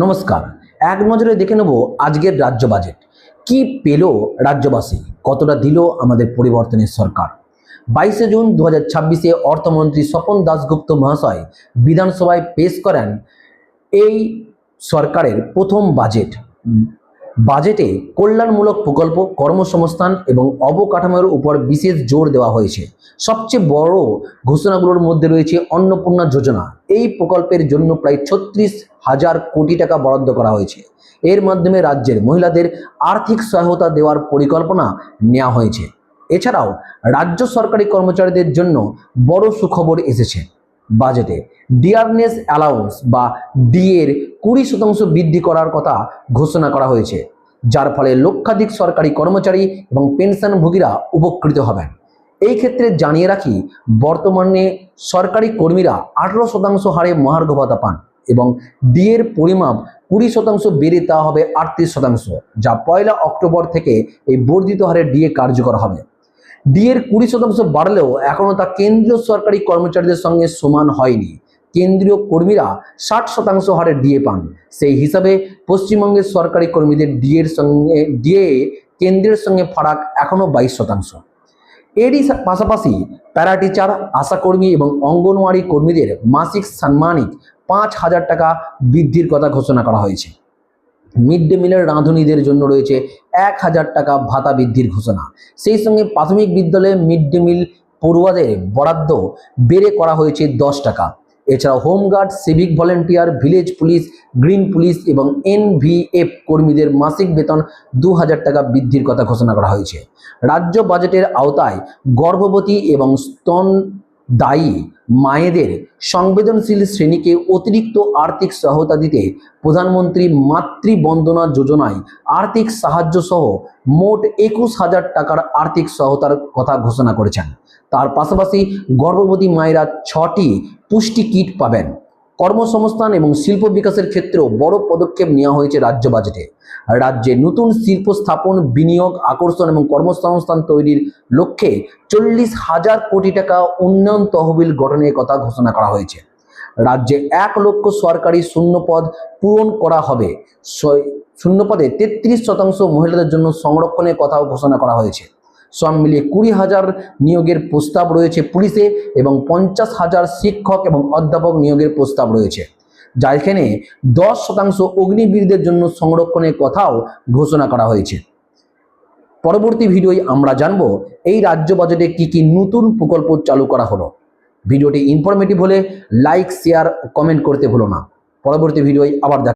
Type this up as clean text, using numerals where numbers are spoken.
নমস্কার। এক নজরে দেখে নেব আজকের রাজ্য বাজেট। কি পেল রাজ্যবাসী, কতটা দিল আমাদের পরিবর্তনের সরকার। 22 জুন 2026-এ অর্থমন্ত্রী স্বপন দাশগুপ্ত মহাশয় বিধানসভায় পেশ করেন এই সরকারের প্রথম বাজেট। বাজেটে কল্যাণমূলক প্রকল্প, কর্মসংস্থান এবং অবকাঠামোর উপর বিশেষ জোর দেওয়া হয়েছে। সবচেয়ে বড় ঘোষণাগুলোর মধ্যে রয়েছে অন্নপূর্ণা যোজনা। এই প্রকল্পের জন্য প্রায় 36,000 কোটি টাকা বরাদ্দ করা হয়েছে। এর মাধ্যমে রাজ্যের মহিলাদের আর্থিক সহায়তা দেওয়ার পরিকল্পনা নেওয়া হয়েছে। এছাড়াও রাজ্য সরকারি কর্মচারীদের জন্য বড় সুখবর এসেছে। বাজেটে ডিয়ারনেস অ্যালাউন্স বা ডিএর 20% বৃদ্ধি করার কথা ঘোষণা করা হয়েছে, যার ফলে লক্ষাধিক সরকারি কর্মচারী এবং পেনশনভোগীরা উপকৃত হবেন। এই ক্ষেত্রে জানিয়ে রাখি, বর্তমানে সরকারি কর্মীরা 18% হারে মহার্ঘ ভাতা পান এবং ডিএর পরিমাপ 20% বেড়ে দেওয়া হবে 38%, যা 1 অক্টোবর থেকে এই বর্ধিত হারে ডিএ কার্যকর হবে। ডিএর 20% বাড়লেও এখনো তা কেন্দ্রীয় সরকারি কর্মচারীদের সঙ্গে সমান হয়নি। কেন্দ্রীয় কর্মীরা 60% হারে ডিএ পান। সেই হিসাবে পশ্চিমবঙ্গের সরকারি কর্মীদের ডিএ কেন্দ্রের সঙ্গে ফারাক এখনো 22%। এরই পাশাপাশি প্যারা টিচার, আশাকর্মী এবং অঙ্গনওয়াড়ি কর্মীদের মাসিক সাম্মানিক 5,000 টাকা বৃদ্ধির কথা ঘোষণা করা হয়েছে। মিড ডে মিলের রাঁধুনিদের জন্য রয়েছে 1,000 টাকা ভাতা বৃদ্ধির ঘোষণা। সেই সঙ্গে প্রাথমিক বিদ্যালয়ে মিড ডে মিল পড়ুয়াদের বরাদ্দ বেড়ে করা হয়েছে 10 টাকা। এছাড়াও home guard, civic volunteer, village police, green police এবং এনভিএফ কর্মীদের মাসিক বেতন 2,000 টাকা বৃদ্ধির কথা ঘোষণা করা হয়েছে। রাজ্য বাজেটের আওতায় গর্ভবতী এবং স্তনদায়ী মায়েদের সংবেদনশীল শ্রেণীকে অতিরিক্ত আর্থিক সহায়তা দিতে প্রধানমন্ত্রী মাতৃবন্দনা যোজনায় আর্থিক সাহায্য সহ মোট 21,000 টাকার আর্থিক সহায়তার কথা ঘোষণা করেছেন। তার পাশাপাশি গর্ভবতী মায়েরা 6টি পুষ্টি কিট পাবেন। কর্মসংস্থান এবং শিল্প বিকাশের ক্ষেত্রেও বড় পদক্ষেপ নেওয়া হয়েছে রাজ্য বাজেটে। রাজ্যে নতুন শিল্প স্থাপন, বিনিয়োগ আকর্ষণ এবং কর্মসংস্থান তৈরির লক্ষ্যে 40,000 কোটি টাকা উন্নয়ন তহবিল গঠনের কথা ঘোষণা করা হয়েছে। রাজ্যে 1 লক্ষ সরকারি শূন্যপদ পূরণ করা হবে। শূন্যপদে 33% মহিলাদের জন্য সংরক্ষণের কথাও ঘোষণা করা হয়েছে। সব মিলিয়ে 20,000 নিয়োগের প্রস্তাব রয়েছে পুলিশে এবং 50,000 শিক্ষক এবং অধ্যাপক নিয়োগের প্রস্তাব রয়েছে, যা এখানে 10% অগ্নিবীরদের জন্য সংরক্ষণের কথাও ঘোষণা করা হয়েছে। পরবর্তী ভিডিওয় আমরা জানব এই রাজ্য বাজেটে কি কি নতুন প্রকল্প চালু করা হলো। ভিডিওটি ইনফরমেটিভ হলে লাইক, শেয়ার ও কমেন্ট করতে ভুলো না। পরবর্তী ভিডিওয় আবার দেখা